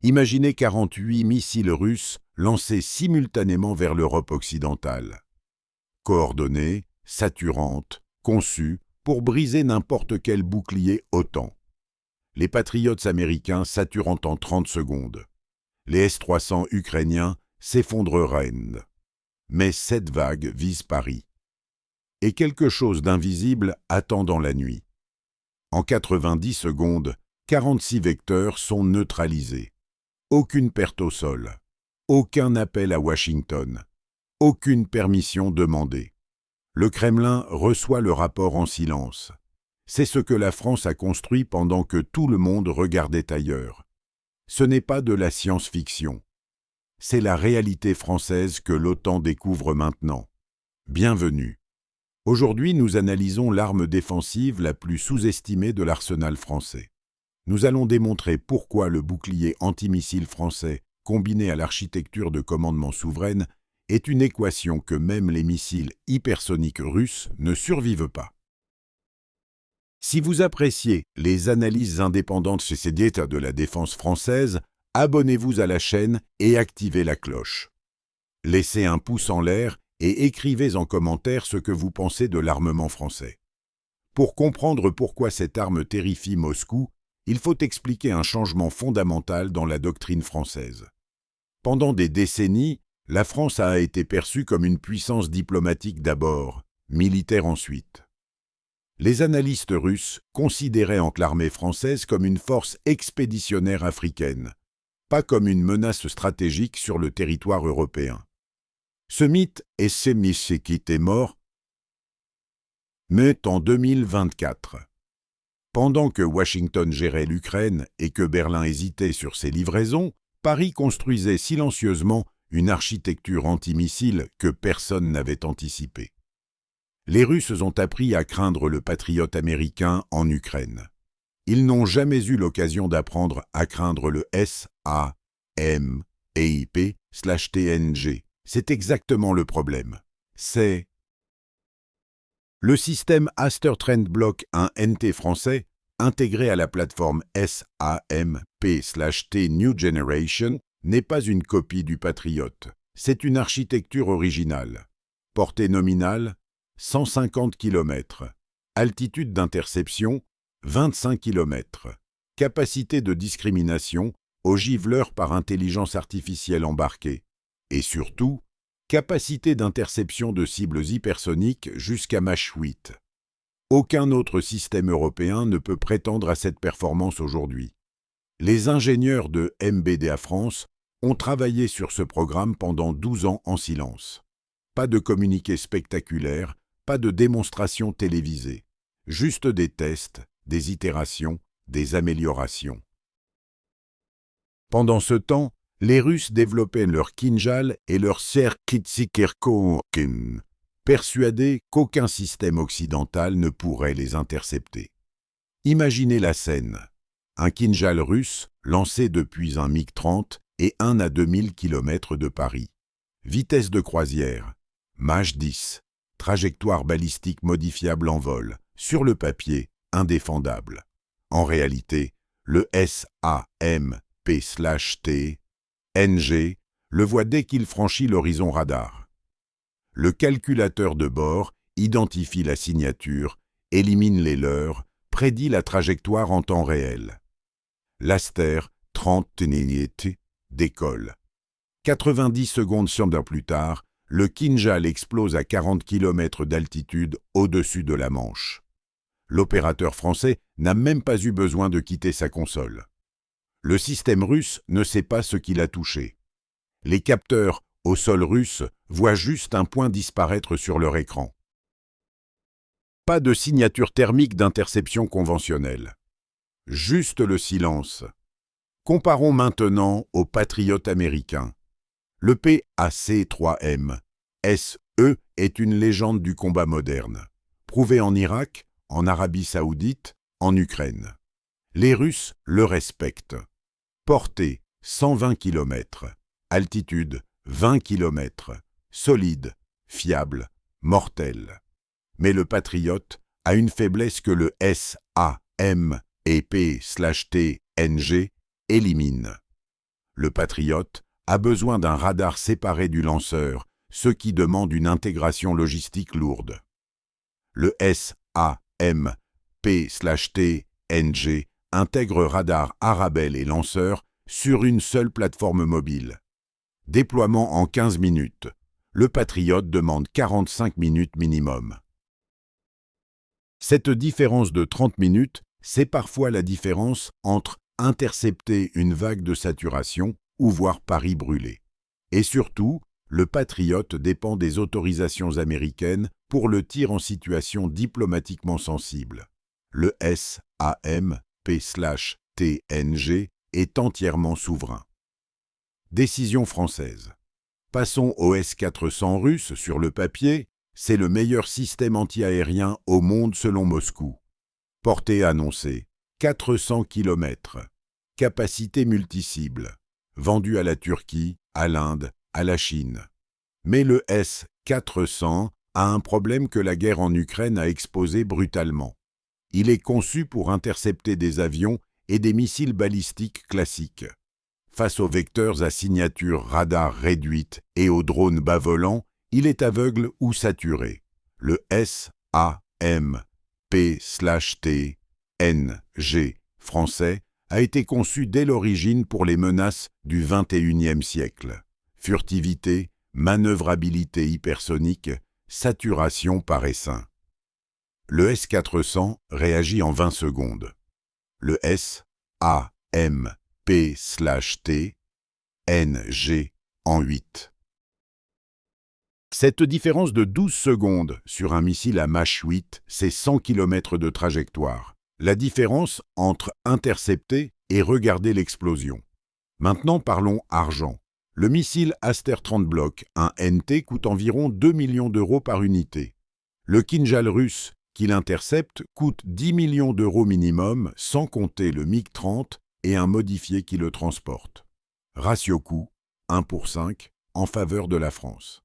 Imaginez 48 missiles russes lancés simultanément vers l'Europe occidentale. Coordonnées, saturantes, conçues pour briser n'importe quel bouclier OTAN. Les Patriots américains saturant en 30 secondes. Les S-300 ukrainiens s'effondreraient. Mais cette vague vise Paris. Et quelque chose d'invisible attend dans la nuit. En 90 secondes, 46 vecteurs sont neutralisés. Aucune perte au sol, aucun appel à Washington, aucune permission demandée. Le Kremlin reçoit le rapport en silence. C'est ce que la France a construit pendant que tout le monde regardait ailleurs. Ce n'est pas de la science-fiction. C'est la réalité française que l'OTAN découvre maintenant. Bienvenue. Aujourd'hui, nous analysons l'arme défensive la plus sous-estimée de l'arsenal français. Nous allons démontrer pourquoi le bouclier antimissile français, combiné à l'architecture de commandement souveraine, est une équation que même les missiles hypersoniques russes ne survivent pas. Si vous appréciez les analyses indépendantes chez ces diétas de la défense française, abonnez-vous à la chaîne et activez la cloche. Laissez un pouce en l'air et écrivez en commentaire ce que vous pensez de l'armement français. Pour comprendre pourquoi cette arme terrifie Moscou, il faut expliquer un changement fondamental dans la doctrine française. Pendant des décennies, la France a été perçue comme une puissance diplomatique d'abord, militaire ensuite. Les analystes russes considéraient l'armée française comme une force expéditionnaire africaine, pas comme une menace stratégique sur le territoire européen. Ce mythe est sémisséquité mort, mais en 2024. Pendant que Washington gérait l'Ukraine et que Berlin hésitait sur ses livraisons, Paris construisait silencieusement une architecture antimissile que personne n'avait anticipée. Les Russes ont appris à craindre le patriote américain en Ukraine. Ils n'ont jamais eu l'occasion d'apprendre à craindre le SAMPIP/TNG. C'est exactement le problème. C'est le système Aster Trend Block, un NT français, intégré à la plateforme SAMP/T New Generation, n'est pas une copie du Patriot. C'est une architecture originale. Portée nominale, 150 km. Altitude d'interception, 25 km. Capacité de discrimination, au giveleur par intelligence artificielle embarquée. Et surtout, capacité d'interception de cibles hypersoniques jusqu'à Mach 8. Aucun autre système européen ne peut prétendre à cette performance aujourd'hui. Les ingénieurs de MBDA France ont travaillé sur ce programme pendant 12 ans en silence. Pas de communiqué spectaculaire, pas de démonstration télévisée. Juste des tests, des itérations, des améliorations. Pendant ce temps, les Russes développaient leur Kinjal et leur Serkitsikirkokin, persuadés qu'aucun système occidental ne pourrait les intercepter. Imaginez la scène. Un Kinjal russe lancé depuis un MiG-30 et 1 à 2000 km de Paris. Vitesse de croisière, Mach 10, trajectoire balistique modifiable en vol, sur le papier, indéfendable. En réalité, le SAMP/T NG le voit dès qu'il franchit l'horizon radar. Le calculateur de bord identifie la signature, élimine les leurres, prédit la trajectoire en temps réel. L'Aster 30 décolle. 90 secondes plus tard, le Kinjal explose à 40 km d'altitude au-dessus de la Manche. L'opérateur français n'a même pas eu besoin de quitter sa console. Le système russe ne sait pas ce qu'il a touché. Les capteurs au sol russe voient juste un point disparaître sur leur écran. Pas de signature thermique d'interception conventionnelle. Juste le silence. Comparons maintenant au Patriot américain. Le PAC-3M, SE, est une légende du combat moderne, prouvé en Irak, en Arabie Saoudite, en Ukraine. Les Russes le respectent. Portée 120 km, altitude 20 km, solide, fiable, mortel. Mais le Patriot a une faiblesse que le SAM et P/T NG élimine. Le Patriote a besoin d'un radar séparé du lanceur, ce qui demande une intégration logistique lourde. Le SAMP/TNG intègre radar Arabelle et lanceur sur une seule plateforme mobile. Déploiement en 15 minutes. Le Patriote demande 45 minutes minimum. Cette différence de 30 minutes, c'est parfois la différence entre intercepter une vague de saturation ou voir Paris brûler. Et surtout, le Patriote dépend des autorisations américaines pour le tir en situation diplomatiquement sensible. Le SAMP/TNG est entièrement souverain. Décision française. Passons au S-400 russe sur le papier, c'est le meilleur système antiaérien au monde selon Moscou. Portée annoncée, 400 km. Capacité multicible. Vendu à la Turquie, à l'Inde, à la Chine. Mais le S-400 a un problème que la guerre en Ukraine a exposé brutalement. Il est conçu pour intercepter des avions et des missiles balistiques classiques. Face aux vecteurs à signature radar réduite et aux drones bas-volants, il est aveugle ou saturé. Le SAMP/TNG français a été conçu dès l'origine pour les menaces du XXIe siècle. Furtivité, manœuvrabilité hypersonique, saturation par essaim. Le S-400 réagit en 20 secondes. Le SAMP/TNG en 8. Cette différence de 12 secondes sur un missile à Mach 8, c'est 100 km de trajectoire. La différence entre intercepter et regarder l'explosion. Maintenant parlons argent. Le missile Aster 30 blocs, un NT, coûte environ 2 millions d'euros par unité. Le Kinjal russe, qui l'intercepte, coûte 10 millions d'euros minimum, sans compter le MiG-30 et un modifié qui le transporte. Ratio coût, 1/5, en faveur de la France.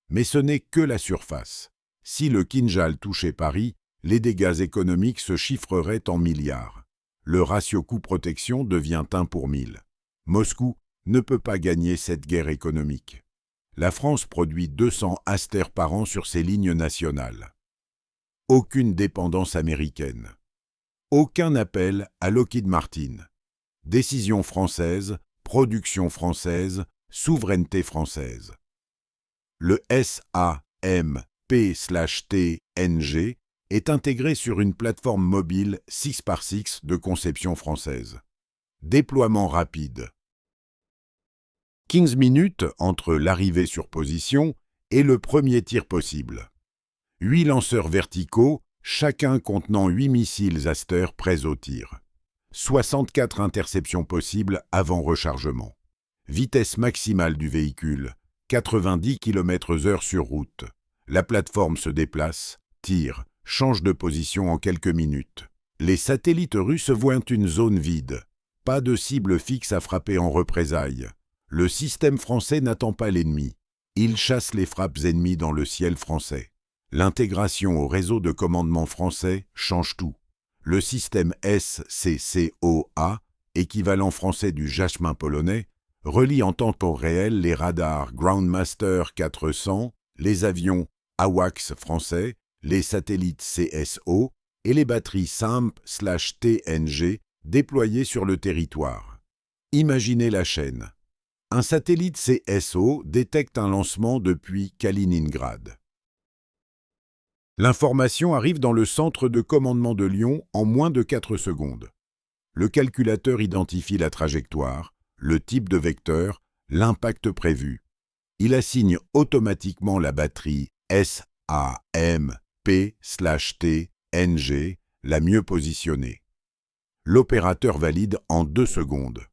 Mais ce n'est que la surface. Si le Kinjal touchait Paris, les dégâts économiques se chiffreraient en milliards. Le ratio coût-protection devient 1/1000. Moscou ne peut pas gagner cette guerre économique. La France produit 200 Aster par an sur ses lignes nationales. Aucune dépendance américaine. Aucun appel à Lockheed Martin. Décision française, production française, souveraineté française. Le SAMP/TNG est intégré sur une plateforme mobile 6x6 de conception française. Déploiement rapide. 15 minutes entre l'arrivée sur position et le premier tir possible. 8 lanceurs verticaux, chacun contenant 8 missiles Aster prêts au tir. 64 interceptions possibles avant rechargement. Vitesse maximale du véhicule, 90 km/h sur route. La plateforme se déplace, tire, change de position en quelques minutes. Les satellites russes voient une zone vide. Pas de cible fixe à frapper en représailles. Le système français n'attend pas l'ennemi. Il chasse les frappes ennemies dans le ciel français. L'intégration au réseau de commandement français change tout. Le système SCCOA, équivalent français du Jasmin polonais, relie en temps réel les radars Groundmaster 400, les avions AWACS français, les satellites CSO et les batteries SAMP/TNG déployées sur le territoire. Imaginez la chaîne. Un satellite CSO détecte un lancement depuis Kaliningrad. L'information arrive dans le centre de commandement de Lyon en moins de 4 secondes. Le calculateur identifie la trajectoire, le type de vecteur, l'impact prévu. Il assigne automatiquement la batterie SAMP/TNG la mieux positionnée. L'opérateur valide en 2 secondes.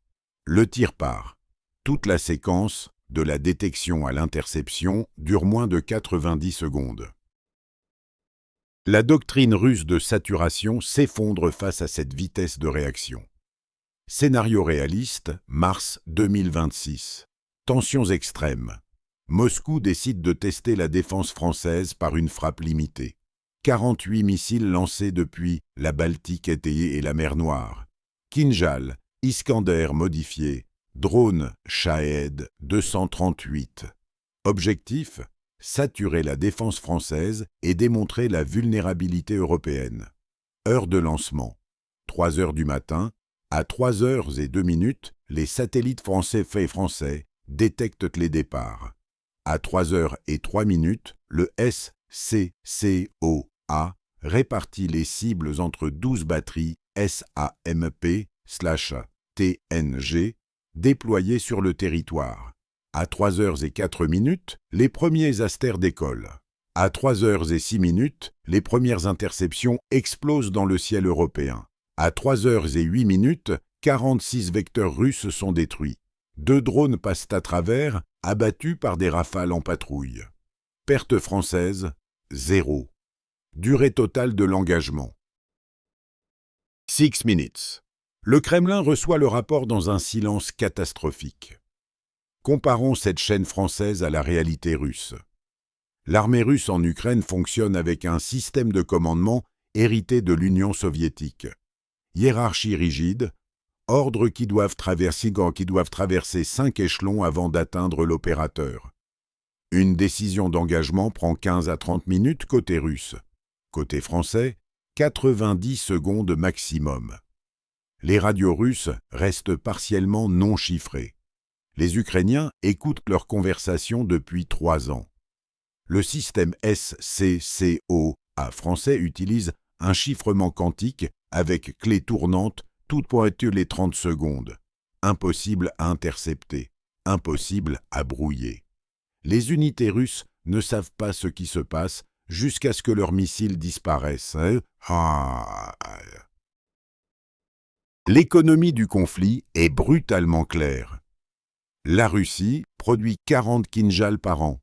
Le tir part. Toute la séquence, de la détection à l'interception, dure moins de 90 secondes. La doctrine russe de saturation s'effondre face à cette vitesse de réaction. Scénario réaliste, mars 2026. Tensions extrêmes. Moscou décide de tester la défense française par une frappe limitée. 48 missiles lancés depuis la Baltique étayée et la mer Noire. Kinjal, Iskander modifié, Drone Shahed 238. Objectif: saturer la défense française et démontrer la vulnérabilité européenne. Heure de lancement: 3 heures du matin. À 3h02, les satellites français détectent les départs. À 3h03, le SCCOA répartit les cibles entre 12 batteries SAMP/TNG déployées sur le territoire. À 3h04, les premiers asters décollent. À 3h06, les premières interceptions explosent dans le ciel européen. À 3h08, 46 vecteurs russes sont détruits. 2 drones passent à travers, abattus par des rafales en patrouille. Perte française, 0. Durée totale de l'engagement: 6 minutes. Le Kremlin reçoit le rapport dans un silence catastrophique. Comparons cette chaîne française à la réalité russe. L'armée russe en Ukraine fonctionne avec un système de commandement hérité de l'Union soviétique. Hiérarchie rigide, ordres qui doivent traverser 5 échelons avant d'atteindre l'opérateur. Une décision d'engagement prend 15 à 30 minutes côté russe. Côté français, 90 secondes maximum. Les radios russes restent partiellement non chiffrées. Les Ukrainiens écoutent leurs conversations depuis 3 ans. Le système SCCOA français utilise un chiffrement quantique avec clé tournante toutes pointues les 30 secondes. Impossible à intercepter, impossible à brouiller. Les unités russes ne savent pas ce qui se passe jusqu'à ce que leurs missiles disparaissent. L'économie du conflit est brutalement claire. La Russie produit 40 Kinjal par an.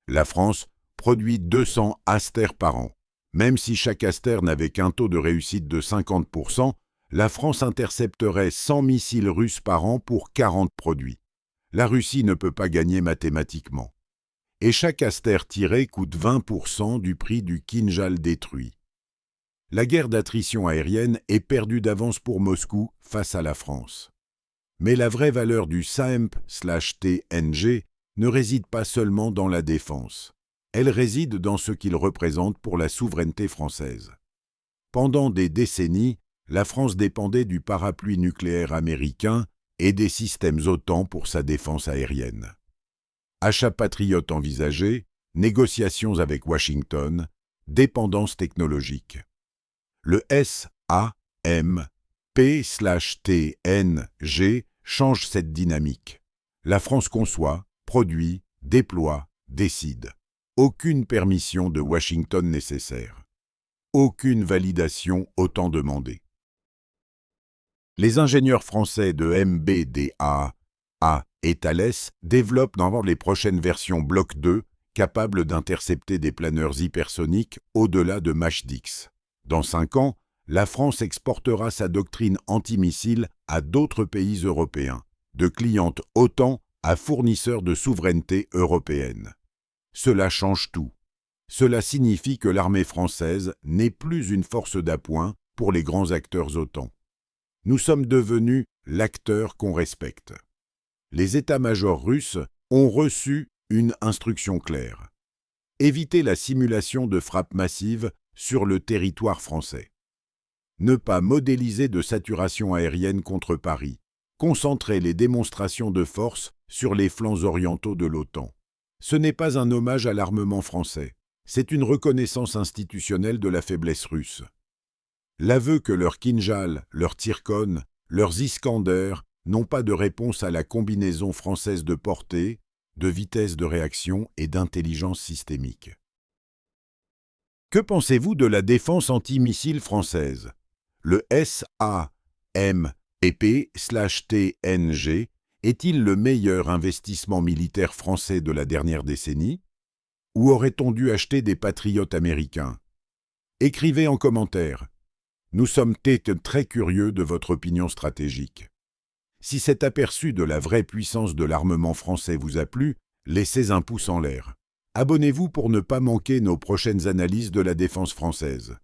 La France produit 200 Aster par an. Même si chaque Aster n'avait qu'un taux de réussite de 50%, la France intercepterait 100 missiles russes par an pour 40 produits. La Russie ne peut pas gagner mathématiquement. Et chaque Aster tiré coûte 20% du prix du Kinjal détruit. La guerre d'attrition aérienne est perdue d'avance pour Moscou face à la France. Mais la vraie valeur du SAMP/TNG ne réside pas seulement dans la défense. Elle réside dans ce qu'il représente pour la souveraineté française. Pendant des décennies, la France dépendait du parapluie nucléaire américain et des systèmes OTAN pour sa défense aérienne. Achats patriotes envisagés, négociations avec Washington, dépendance technologique. Le SAMP/TNG change cette dynamique. La France conçoit, produit, déploie, décide. Aucune permission de Washington nécessaire. Aucune validation autant demandée. Les ingénieurs français de MBDA et Thales développent dans les prochaines versions Block 2 capables d'intercepter des planeurs hypersoniques au-delà de Mach 10. Dans 5 ans, la France exportera sa doctrine antimissile à d'autres pays européens, de clientes OTAN à fournisseurs de souveraineté européenne. Cela change tout. Cela signifie que l'armée française n'est plus une force d'appoint pour les grands acteurs OTAN. Nous sommes devenus l'acteur qu'on respecte. Les états-majors russes ont reçu une instruction claire. Éviter la simulation de frappes massives sur le territoire français. Ne pas modéliser de saturation aérienne contre Paris. Concentrer les démonstrations de force sur les flancs orientaux de l'OTAN. Ce n'est pas un hommage à l'armement français, c'est une reconnaissance institutionnelle de la faiblesse russe. L'aveu que leurs Kinjal, leurs Tirkon, leurs Iskander n'ont pas de réponse à la combinaison française de portée, de vitesse de réaction et d'intelligence systémique. Que pensez-vous de la défense antimissile française? Le SAMPP/TNG est-il le meilleur investissement militaire français de la dernière décennie? Ou aurait-on dû acheter des patriotes américains? Écrivez en commentaire. Nous sommes très curieux de votre opinion stratégique. Si cet aperçu de la vraie puissance de l'armement français vous a plu, laissez un pouce en l'air. Abonnez-vous pour ne pas manquer nos prochaines analyses de la défense française.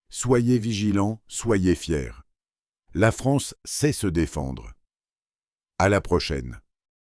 Soyez vigilants, soyez fiers. La France sait se défendre. À la prochaine.